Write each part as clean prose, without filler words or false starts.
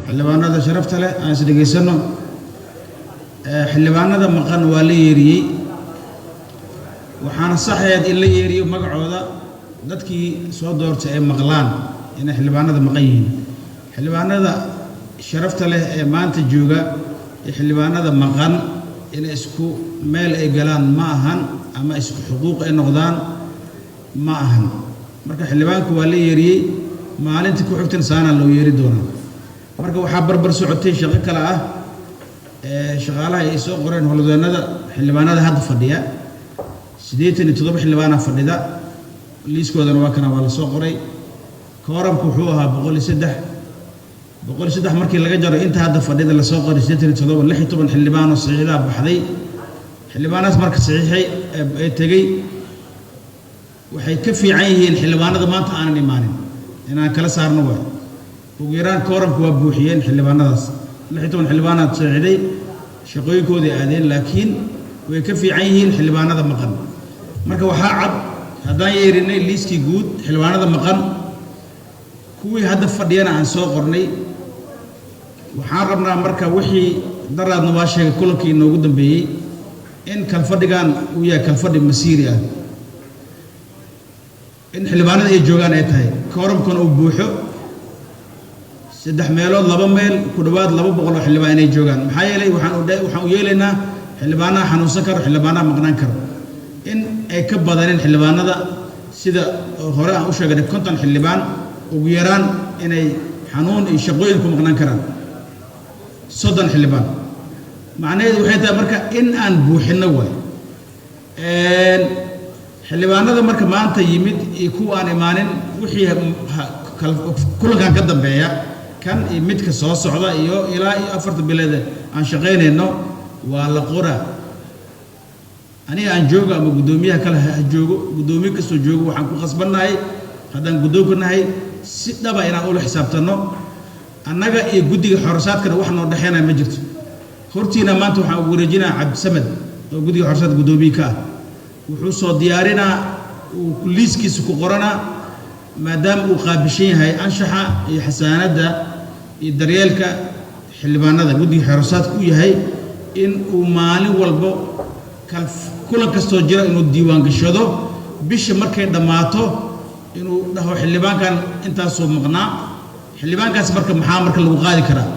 xildhibaanada sharafta leh aan is dhageysano xildhibaanada maqan waa la yeeriyey waxaana saxeed in la yeeriyo magacooda dadkii soo doortay ee maqlaan inay xildhibaanada maqan yihiin xildhibaanada sharafta leh ee maanta jooga ee xildhibaanada maqan inay isku meel ay galaan ma ahan ama isku xuquuq ay noqdaan ma ahan marka xildhibaanku waa la yeeriyey maalintii ku xigtan saana loo yeeri doonaa marka waxaa barbar socotay shaqo kale ah shaqaalaha ay soo qoreen howlwadeennada xildhibaanada hadda fadhiya 87 xildhibaana fadhida liiskoodana waa kana waa la soo qoray kooramku wuxuu ahaa 103 markii laga jaro inta hadda fadhida la soo qoray 16 xildhibaan oo saxiixda baxday xildhibaanaas marka saxiixay ay tagay waxay ka fiican yihiin xildhibaanada maanta aanan imaanin inaan kala saarno way ugu yaraan kooramku waa buuxiyeen xildhibaanadaas 16 xildhibaanaad saxiixday shaqooyinkoodii aadeen laakiin way ka fiican yihiin xildhibaanada maqan marka waxaa cad haddaan yeerinay liiskii guud xildhibaanada maqan kuwii hadda fadhiyana aan soo qornay waxaan rabnaa marka wixii daraadna waa sheegay kulankii inoogu dambeeyey in kalfadhigan uu yahay kalfadhi masiiri ah in xildhibaanada ay joogaan ay tahay kooramkuna uu buuxo 3 meelood 2 meel ku dhawaad 200 oo xildhibaan inay joogaan maxaa yeelay waxaan u yeelaynaa xildhibaanaha xanuunsan karo xildhibaanaha maqnaan karo in ay ka badaneen xildhibaanada sida hore aan u sheegnay 50 xildhibaan ugu yaraan inay xanuun iyo shaqooyin ku maqnaan karaan 30 xildhibaan macnaheedu waxay tahay marka in aan buuxino way xildhibaanada marka maanta yimid iyo kuwa aan imaanin wixii kulankan ka dambeeya kan iyo midka soo socda iyo ilaa 4 bilood aan shaqeynayno waa la qoraa aniga aan joogo ama gudoomiyaha kale ha joogo gudoomiye kastoo joogo waxaan ku qasbanahay haddaan gudoomanahay si dhaba inaan ula xisaabtano annaga iyo guddiga xorosaadkana wax noo dhaxeynaya ma jirto hortiina maanta waxaan ugu wareejinaa cabdisamed oo guddiga xorosaad gudoomiye ka ah wuxuu soo diyaarinaa uu liiskiisa ku qoranaa maadaama uu qaabishan yahay anshaxa iyo xasaanadda iyo daryeelka xildhibaanada guddiga xorosaadka u yahay in uu maalin walbo kulan kastoo jira inuu diiwaan gashado bisha markay dhammaato inuu dhaho xildhibaankan intaasoo maqnaa xildhibaankaas marka maxaa marka lagu qaadi karaa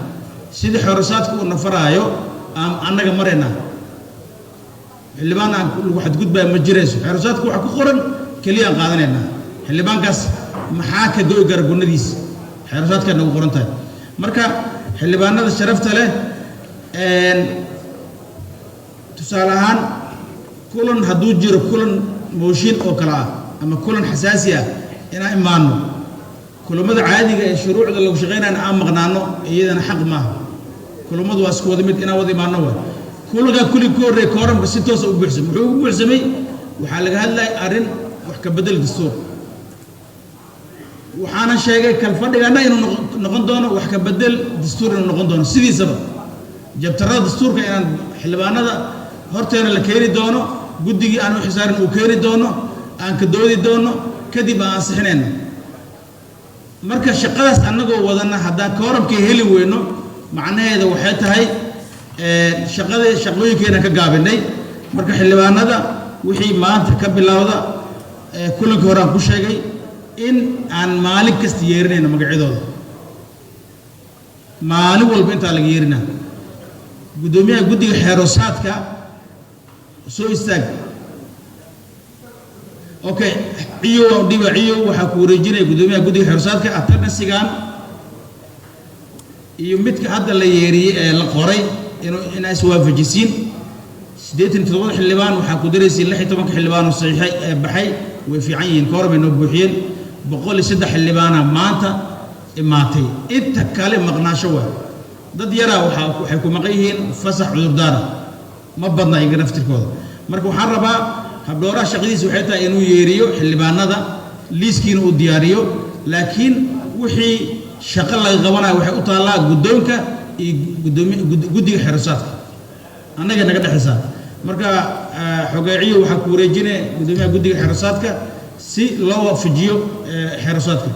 sidii xorosaadka uu nafaraayo annaga maraynaa xildhibaan aan lagu xadgudbaya ma jirayso xorosaadka waxa ku qoran keliya aan qaadanaynaa xildhibaankaas maxaa ka go'i kara gunadiisa xorosaadka nagu qoran tahay marka xildhibaanada sharafta leh tusaale ahaan kulan hadduu jiro kulan mooshin oo kale ah ama kulan xasaasi ah inaan imaano kulamada caadiga ee shuruucda lagu shaqeynayna aan maqnaano iyadana xaq maaha kulamadu waa isku wada mid inaan wada imaano waa kulanka kulli ku horreey kooramka si toos u buuxsamay wuxuu u buuxsamay waxaa laga hadlayay arrin wax ka bedel dastuur waxaana sheegay kalfadhigana inuu noqon doono wax ka bedel dastuur inuu noqon doono sidiisaba jabtarada dastuurka inaan xildhibaanada horteena la keeni doono guddigii aan u xisaarin uu keeni doono aan ka doodi doono kadib aan ansixinayno marka shaqadaas annagoo wadana haddaan kooramkii heli weyno macnaheeda waxay tahay shaqooyinkeena ka gaabinay marka xildhibaanada wixii maanta ka bilowda kulankii hore aan ku sheegay in aan maalin kasta yeerinayno magacyadooda maalin walba intaa laga yeerinaa gudoomiyaha guddiga xeerosaadka soo istaag okay ciyo waxaa ku wareejinaya gudoomiyaha guddiga xeerosaadka attendance-gan iyo midka hadda la yeeriyey ee la qoray inay iswaafajisiin 87 xildhibaan waxaa ku daraysiin 16 xildhibaan oo saxiixay ee baxay way fiican yihiin kooram inoo buuxiyeen 103 xildhibaana maanta imaatay inta kale maqnaasho waa dad yaraa waxay ku maqan yihiin fasax cudurdaara ma badna iga naftirkooda marka waxaan rabaa habdhooraha shaqadiisa waxay tahay inuu yeeriyo xildhibaanada liiskiina uu diyaariyo laakiin wixii shaqo laga qabanayo waxay u taallaa guddoonka iyo guddiga xerosaadka annaga naga dhexaysaa marka xogeeciyo waxaa ku wareejinaya gudoomiyaha guddiga xerosaadka si loo waafajiyo xerosaadka